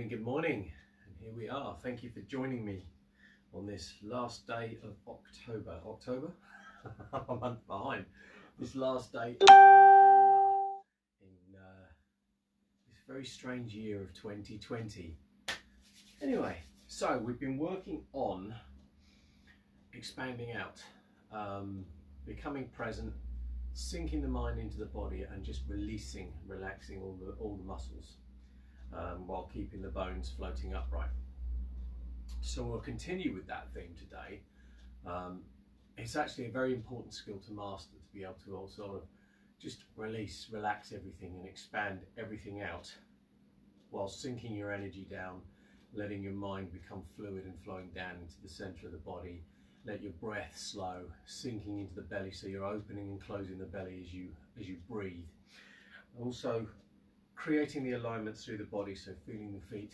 good morning, and here we are. Thank you for joining me on this last day of October? I'm a month behind. This last day of November in this very strange year of 2020. Anyway, so we've been working on expanding out, becoming present, sinking the mind into the body and just relaxing all the muscles. While keeping the bones floating upright. So we'll continue with that theme today. It's actually a very important skill to master, to be able to all sort of just relax everything and expand everything out while sinking your energy down, letting your mind become fluid and flowing down into the center of the body. Let your breath slow, sinking into the belly, so you're opening and closing the belly as you breathe. Also, creating the alignments through the body, so feeling the feet,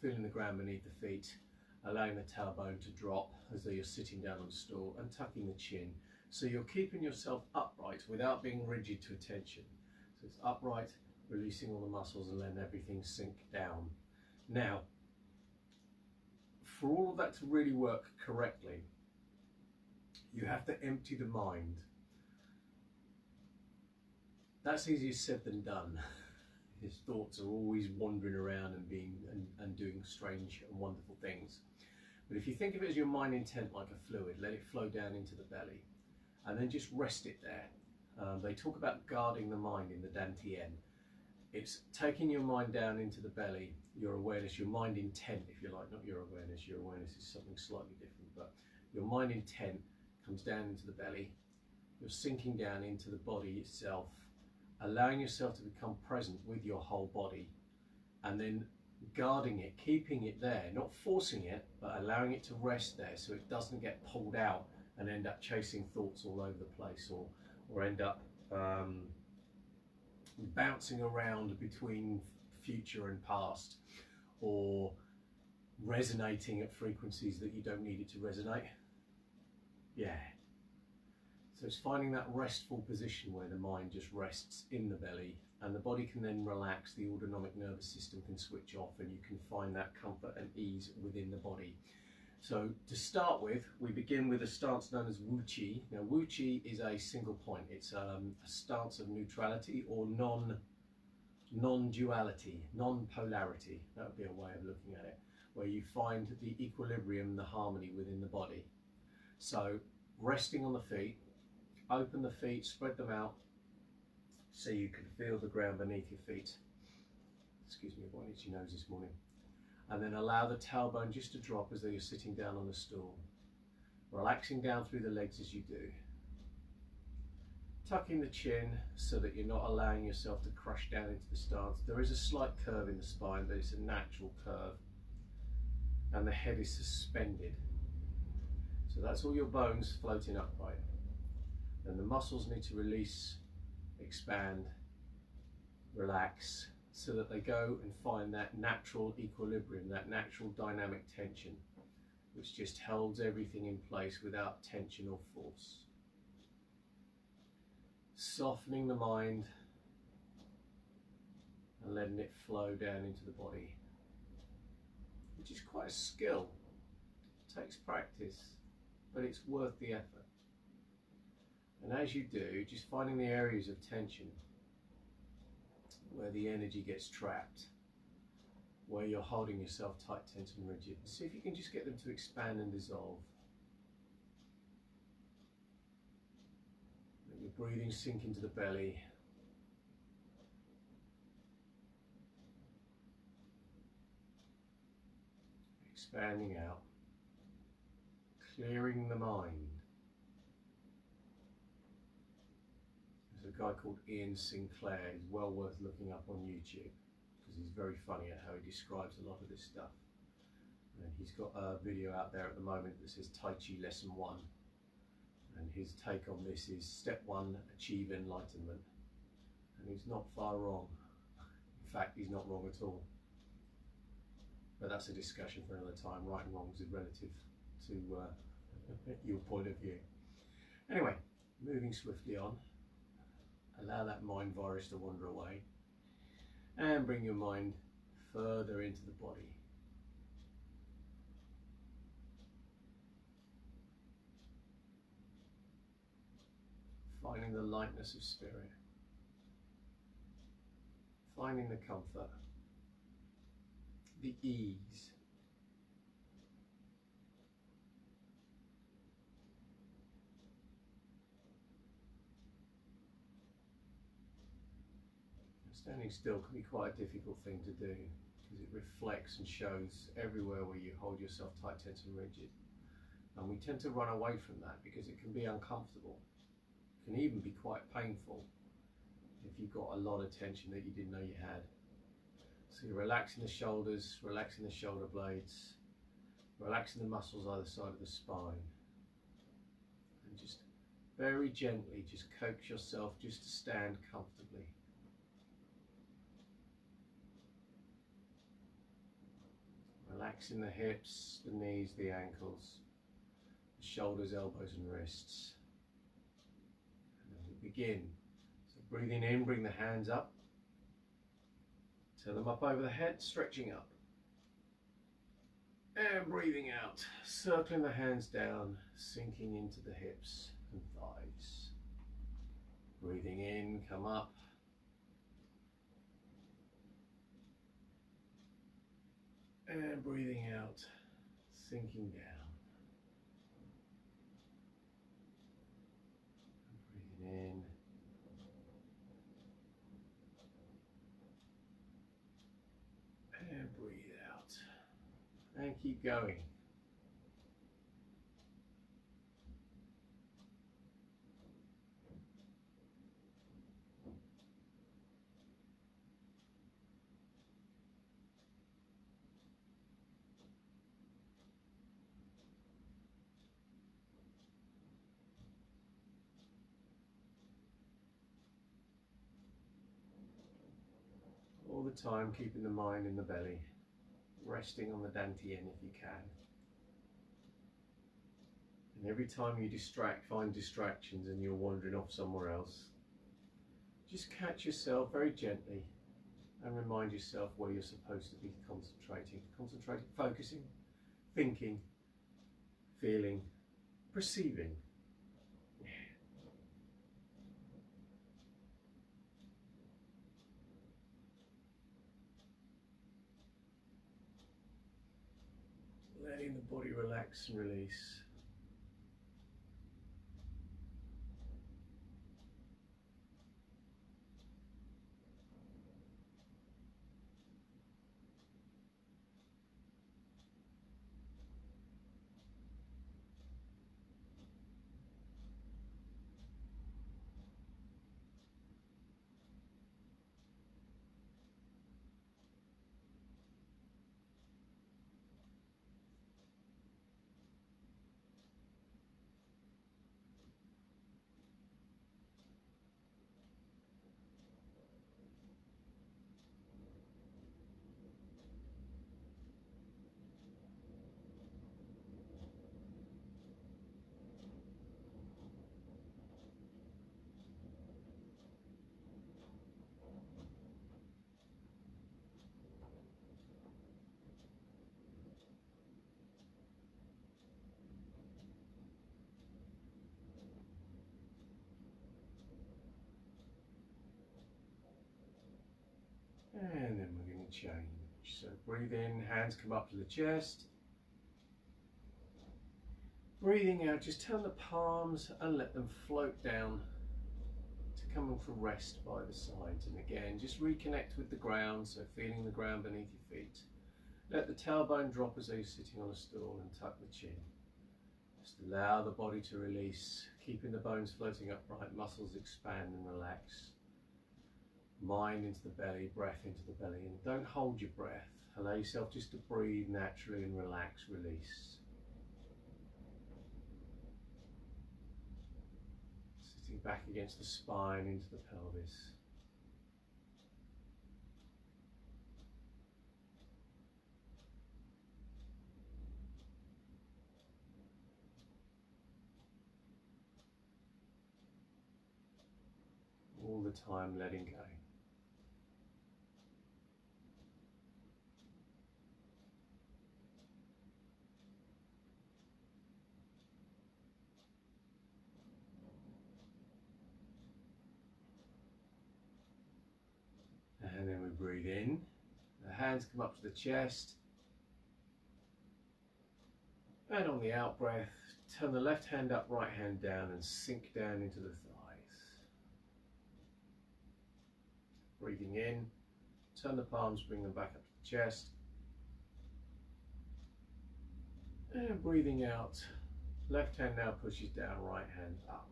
feeling the ground beneath the feet, allowing the tailbone to drop as though you're sitting down on a stool, and tucking the chin, so you're keeping yourself upright without being rigid to attention. So it's upright, releasing all the muscles and letting everything sink down. Now, for all of that to really work correctly, you have to empty the mind. That's easier said than done. His thoughts are always wandering around and doing strange and wonderful things. But if you think of it as your mind intent like a fluid, let it flow down into the belly and then just rest it there. They talk about guarding the mind in the Dantian. It's taking your mind down into the belly, your awareness, your mind intent, if you like, not your awareness. Your awareness is something slightly different, but your mind intent comes down into the belly. You're sinking down into the body itself, allowing yourself to become present with your whole body, and then guarding it, keeping it there, not forcing it, but allowing it to rest there so it doesn't get pulled out and end up chasing thoughts all over the place, or end up bouncing around between future and past, or resonating at frequencies that you don't need it to resonate. Yeah. So it's finding that restful position where the mind just rests in the belly and the body can then relax, the autonomic nervous system can switch off, and you can find that comfort and ease within the body. So to start with, we begin with a stance known as Wu Qi. Now Wu Qi is a single point. It's a stance of neutrality or non-duality, non-polarity. That would be a way of looking at it, where you find the equilibrium, the harmony within the body. So resting on the feet, open the feet, spread them out so you can feel the ground beneath your feet. Excuse me, I've got an itchy nose this morning. And then allow the tailbone just to drop as though you're sitting down on a stool. Relaxing down through the legs as you do. Tucking the chin so that you're not allowing yourself to crush down into the stance. There is a slight curve in the spine, but it's a natural curve. And the head is suspended. So that's all your bones floating upright. And the muscles need to release, expand, relax, so that they go and find that natural equilibrium, that natural dynamic tension, which just holds everything in place without tension or force. Softening the mind and letting it flow down into the body, which is quite a skill. It takes practice, but it's worth the effort. And as you do, just finding the areas of tension where the energy gets trapped, where you're holding yourself tight, tense and rigid. See if you can just get them to expand and dissolve. Let your breathing sink into the belly. Expanding out, clearing the mind. A guy called Ian Sinclair. He's well worth looking up on YouTube because he's very funny at how he describes a lot of this stuff. And he's got a video out there at the moment that says Tai Chi Lesson 1, and his take on this is Step 1, achieve enlightenment. And he's not far wrong. In fact, he's not wrong at all. But that's a discussion for another time. Right and wrong is relative to your point of view. Anyway, moving swiftly on. Allow that mind virus to wander away and bring your mind further into the body. finding the lightness of spirit, finding the comfort, the ease. Standing still can be quite a difficult thing to do because it reflects and shows everywhere where you hold yourself tight, tense and rigid. And we tend to run away from that because it can be uncomfortable. It can even be quite painful if you've got a lot of tension that you didn't know you had. So you're relaxing the shoulders, relaxing the shoulder blades, relaxing the muscles either side of the spine. And just very gently just coax yourself just to stand comfortably. Relaxing the hips, the knees, the ankles, the shoulders, elbows and wrists. And then we begin. So breathing in, bring the hands up. Turn them up over the head, stretching up. And breathing out, circling the hands down, sinking into the hips and thighs. Breathing in, come up. And breathing out, sinking down. And breathing in. And breathe out. And keep going. All the time keeping the mind in the belly, resting on the dantian if you can. And every time you find distractions and you're wandering off somewhere else, just catch yourself very gently and remind yourself where you're supposed to be concentrating, focusing, thinking, feeling, perceiving. Letting the body relax and release. And then we're going to change. So breathe in, hands come up to the chest. Breathing out, just turn the palms and let them float down to come for rest by the sides. And again, just reconnect with the ground, so feeling the ground beneath your feet. Let the tailbone drop as though you're sitting on a stool and tuck the chin. Just allow the body to release, keeping the bones floating upright, muscles expand and relax. Mind into the belly, breath into the belly, and don't hold your breath. Allow yourself just to breathe naturally and relax, release. Sitting back against the spine, into the pelvis. All the time letting go. breathe in. The hands come up to the chest. And on the out breath, turn the left hand up, right hand down, and sink down into the thighs. Breathing in, turn the palms, bring them back up to the chest. And breathing out, left hand now pushes down, right hand up.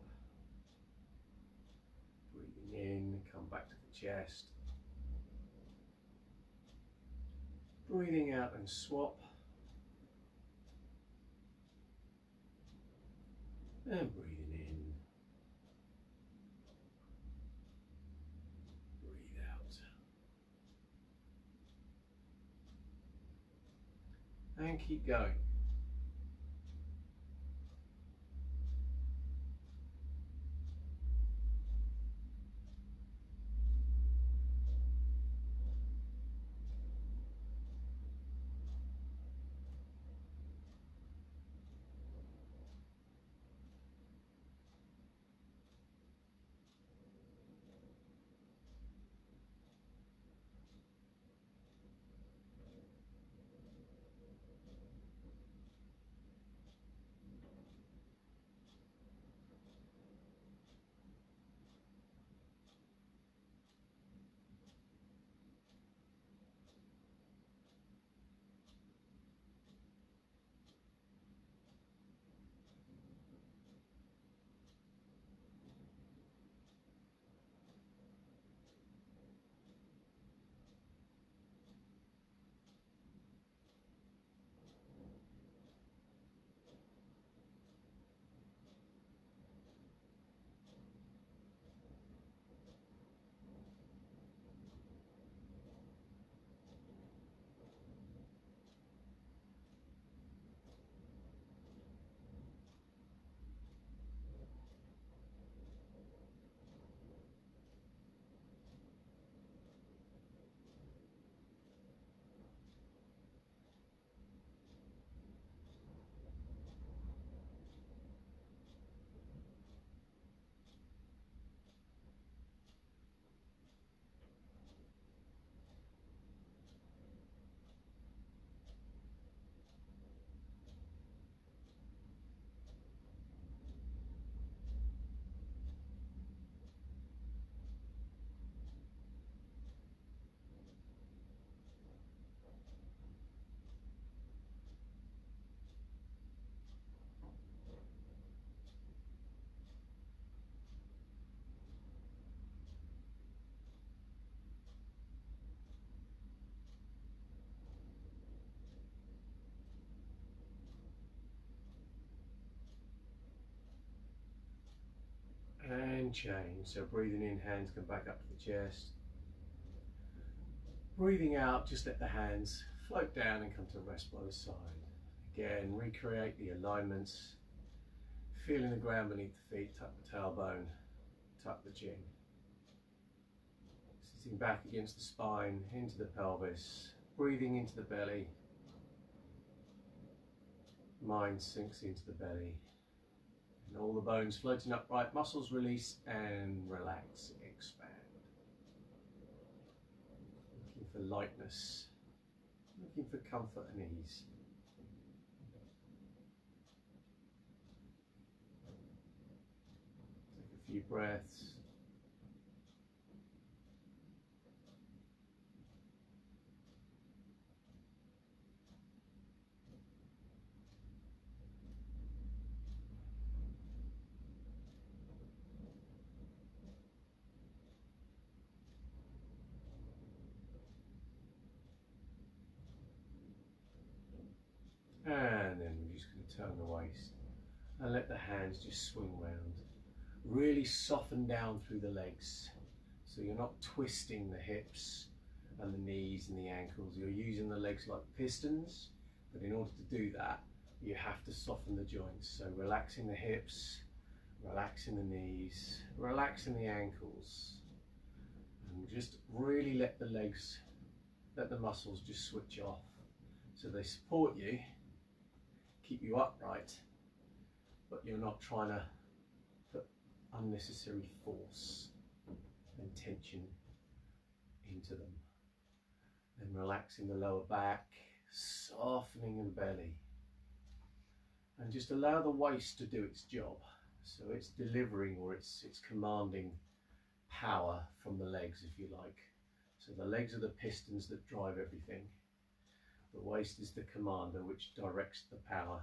Breathing in, come back to the chest. Breathing out and swap. And breathing in. Breathe out. And keep going. And change. So breathing in, hands come back up to the chest. Breathing out, just let the hands float down and come to rest by the side. Again, recreate the alignments. Feeling the ground beneath the feet, tuck the tailbone, tuck the chin. Sitting back against the spine, into the pelvis, breathing into the belly. Mind sinks into the belly. And all the bones floating upright, muscles release and relax, expand. Looking for lightness, looking for comfort and ease. Take a few breaths. And then we're just going to turn the waist and let the hands just swing round. Really soften down through the legs. So you're not twisting the hips and the knees and the ankles. You're using the legs like pistons, but in order to do that, you have to soften the joints. So relaxing the hips, relaxing the knees, relaxing the ankles. And just really let the legs, let the muscles just switch off. So they support you, keep you upright, but you're not trying to put unnecessary force and tension into them. Then relaxing the lower back, softening the belly. And just allow the waist to do its job. So it's delivering, or it's commanding power from the legs, if you like. So the legs are the pistons that drive everything. The waist is the commander, which directs the power.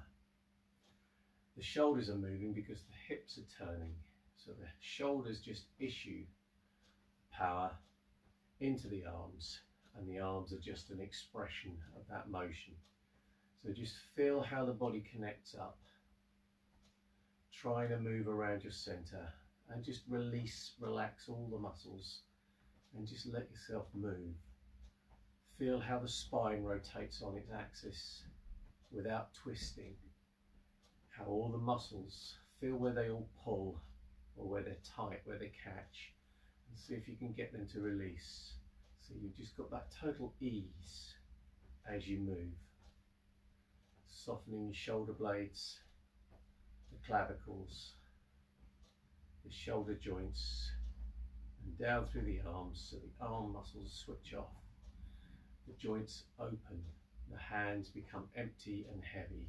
The shoulders are moving because the hips are turning. So the shoulders just issue power into the arms, and the arms are just an expression of that motion. So just feel how the body connects up. Trying to move around your center and just release, relax all the muscles and just let yourself move. Feel how the spine rotates on its axis without twisting. How all the muscles, feel where they all pull or where they're tight, where they catch, and see if you can get them to release. So you've just got that total ease as you move. Softening your shoulder blades, the clavicles, the shoulder joints, and down through the arms so the arm muscles switch off. The joints open, the hands become empty and heavy.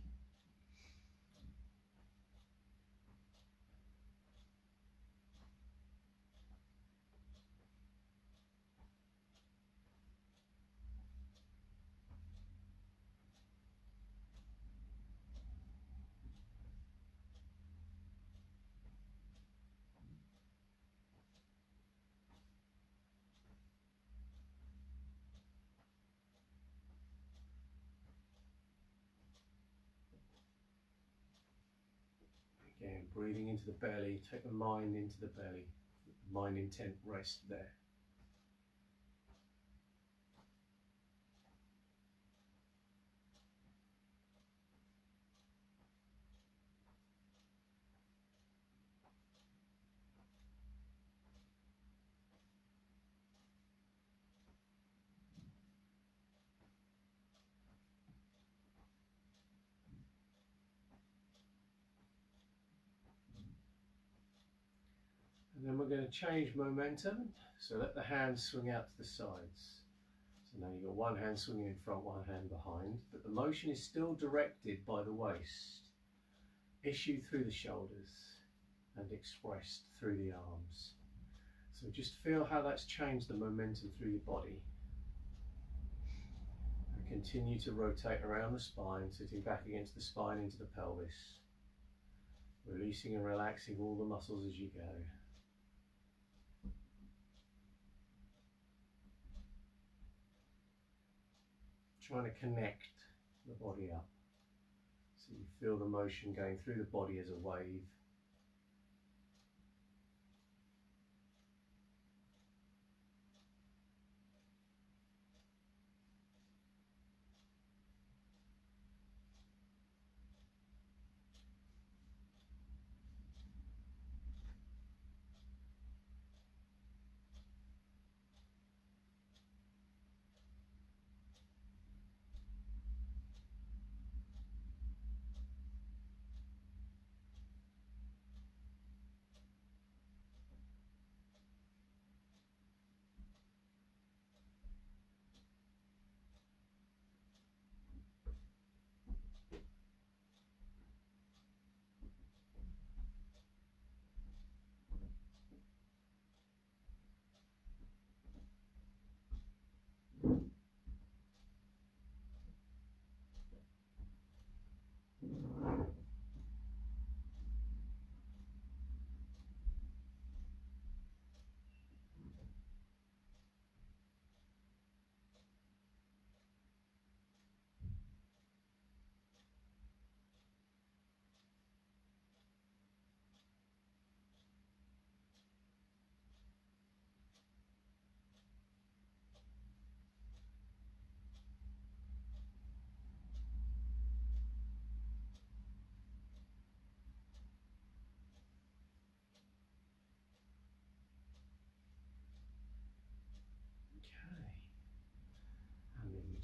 Again, breathing into the belly, take the mind into the belly, mind intent rest there. And then we're going to change momentum, so let the hands swing out to the sides. So now you've got one hand swinging in front, one hand behind, but the motion is still directed by the waist. Issue through the shoulders and expressed through the arms. So just feel how that's changed the momentum through your body. And continue to rotate around the spine, sitting back against the spine into the pelvis. Releasing and relaxing all the muscles as you go. Trying to connect the body up. So you feel the motion going through the body as a wave.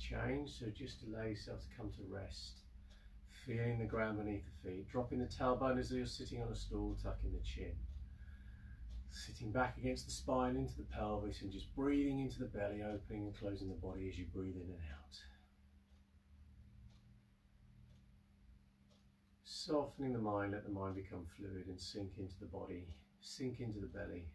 Change, so just allow yourself to come to rest, feeling the ground beneath the feet, dropping the tailbone as though you're sitting on a stool, tucking the chin. Sitting back against the spine, into the pelvis, and just breathing into the belly, opening and closing the body as you breathe in and out. Softening the mind, let the mind become fluid and sink into the body, sink into the belly.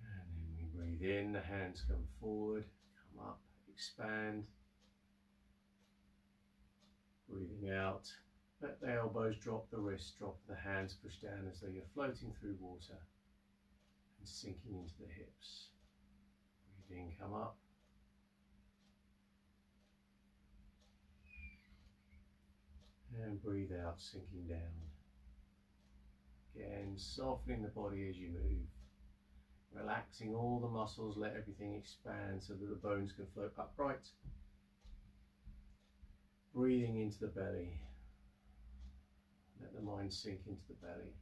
And then we breathe in, the hands come forward, come up, expand. Breathing out, let the elbows drop, the wrists drop, the hands push down as though you're floating through water and sinking into the hips. Breathe in, come up. And breathe out, sinking down. Again, softening the body as you move. Relaxing all the muscles, let everything expand so that the bones can float upright. Breathing into the belly. Let the mind sink into the belly.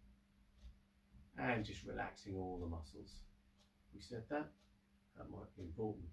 And just relaxing all the muscles. We said that? That might be important.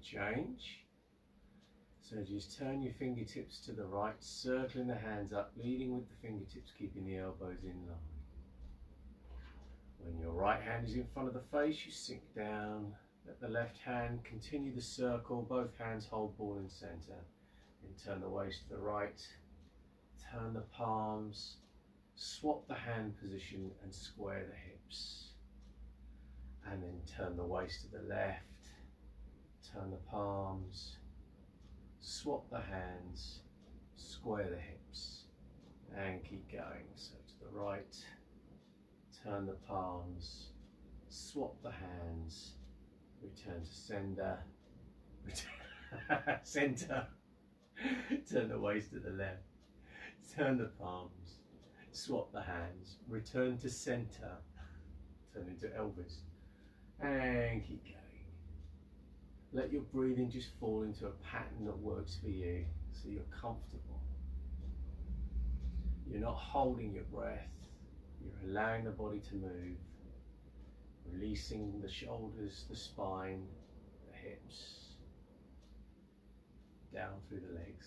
Change. So just turn your fingertips to the right, circling the hands up, leading with the fingertips, keeping the elbows in line. When your right hand is in front of the face, you sink down. Let the left hand continue the circle, both hands hold ball in center. Then turn the waist to the right, turn the palms, swap the hand position and square the hips. And then turn the waist to the left, turn the palms, swap the hands, square the hips, and keep going. So to the right, turn the palms, swap the hands, return to center, center, turn the waist to the left, turn the palms, swap the hands, return to center, turn into Elvis, and keep going. Let your breathing just fall into a pattern that works for you, so you're comfortable. You're not holding your breath, you're allowing the body to move, releasing the shoulders, the spine, the hips, down through the legs.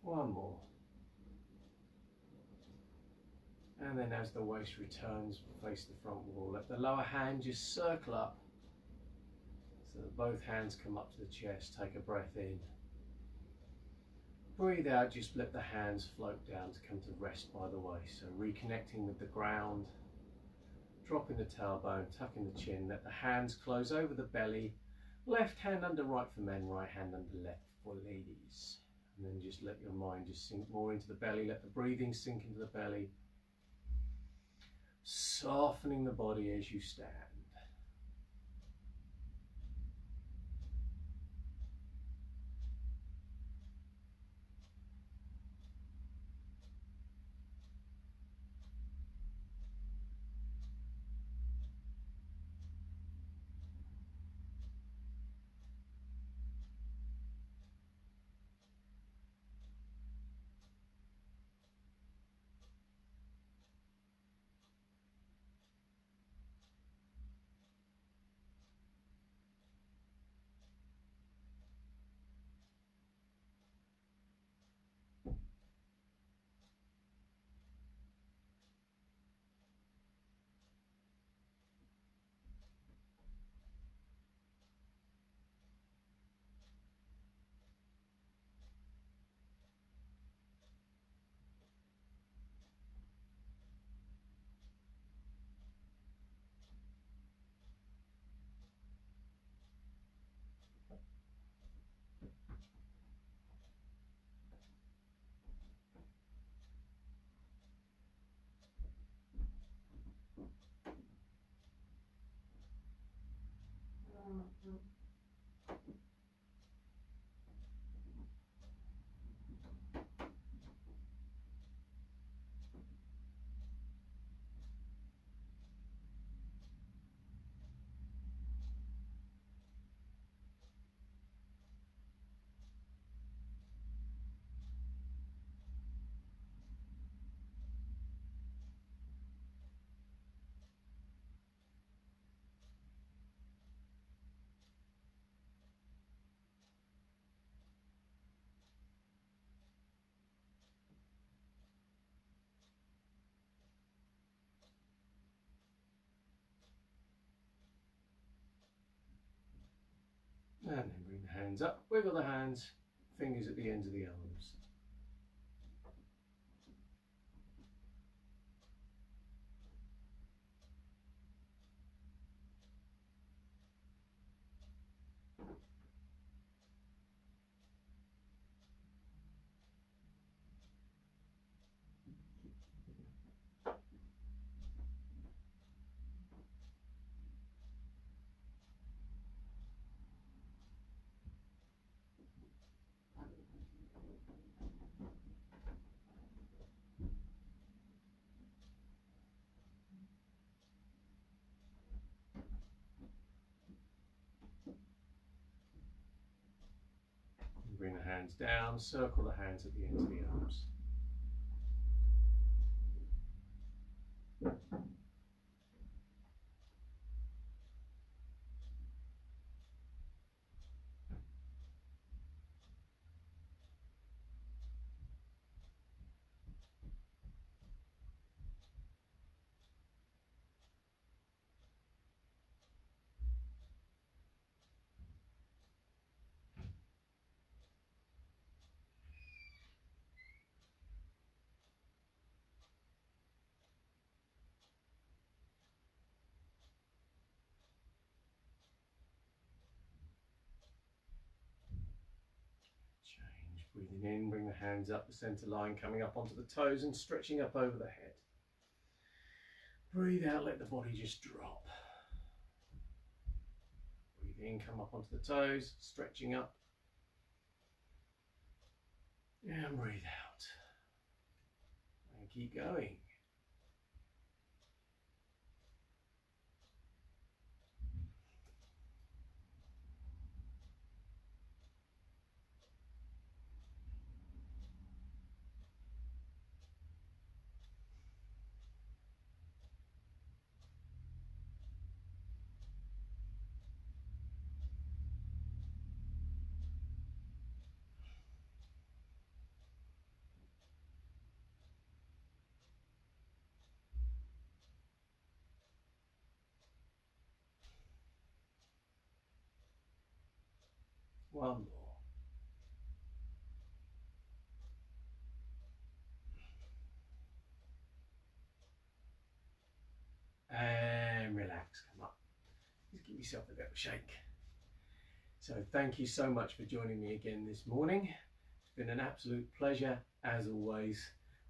One more. And then as the waist returns, face the front wall, let the lower hand just circle up so that both hands come up to the chest. Take a breath in. Breathe out, just let the hands float down to come to rest by the waist. So reconnecting with the ground, dropping the tailbone, tucking the chin, let the hands close over the belly. Left hand under right for men, right hand under left for ladies. And then just let your mind just sink more into the belly, let the breathing sink into the belly. Softening the body as you stand. And then bring the hands up, wiggle the hands, fingers at the ends of the arms. Bring the hands down, circle the hands at the ends of the arms. Change, breathing in, bring the hands up the center line, coming up onto the toes and stretching up over the head. Breathe out, let the body just drop. Breathe in, come up onto the toes, stretching up. And breathe out. And keep going. One more. And relax, come up. Just give yourself a bit of a shake. So thank you so much for joining me again this morning. It's been an absolute pleasure as always.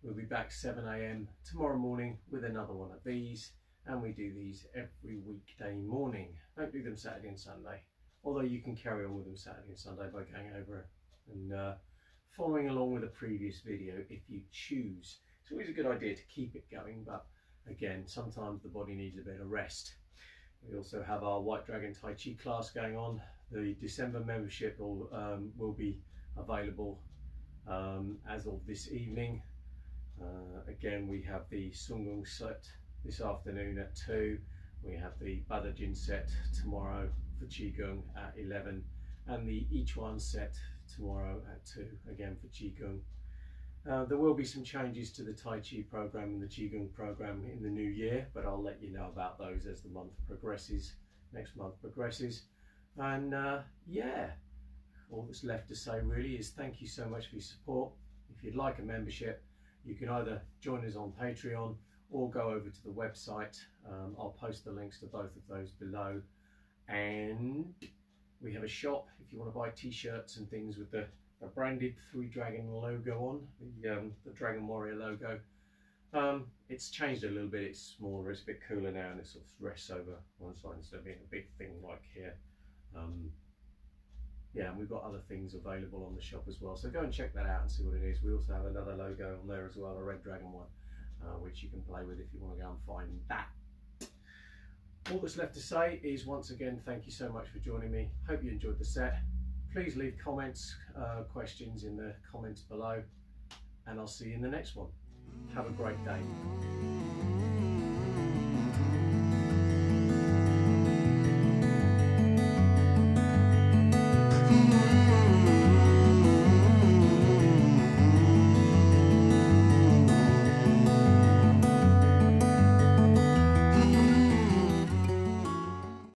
We'll be back 7 AM tomorrow morning with another one of these, and we do these every weekday morning. Don't do them Saturday and Sunday, although you can carry on with them Saturday and Sunday by going over and following along with a previous video if you choose. It's always a good idea to keep it going, but again, sometimes the body needs a bit of rest. We also have our White Dragon Tai Chi class going on. The December membership will be available as of this evening. Again, we have the Gung set this afternoon at 2. We have the Badajin set tomorrow for Qigong at 11, and the Each One set tomorrow at 2, again for Qigong. There will be some changes to the Tai Chi program and the Qigong program in the new year, but I'll let you know about those as the month progresses, next month progresses. And yeah, all that's left to say really is thank you so much for your support. If you'd like a membership, you can either join us on Patreon or go over to the website. I'll post the links to both of those below. And we have a shop if you want to buy t-shirts and things with the branded 3 Dragon logo on, the Dragon Warrior logo. It's changed a little bit, it's smaller, it's a bit cooler now, and it sort of rests over one side instead of being a big thing like here. Yeah, and we've got other things available on the shop as well, so go and check that out and see what it is. We also have another logo on there as well, a Red Dragon one, which you can play with if you want to go and find that. All that's left to say is once again, thank you so much for joining me. Hope you enjoyed the set. Please leave comments, questions in the comments below, and I'll see you in the next one. Have a great day.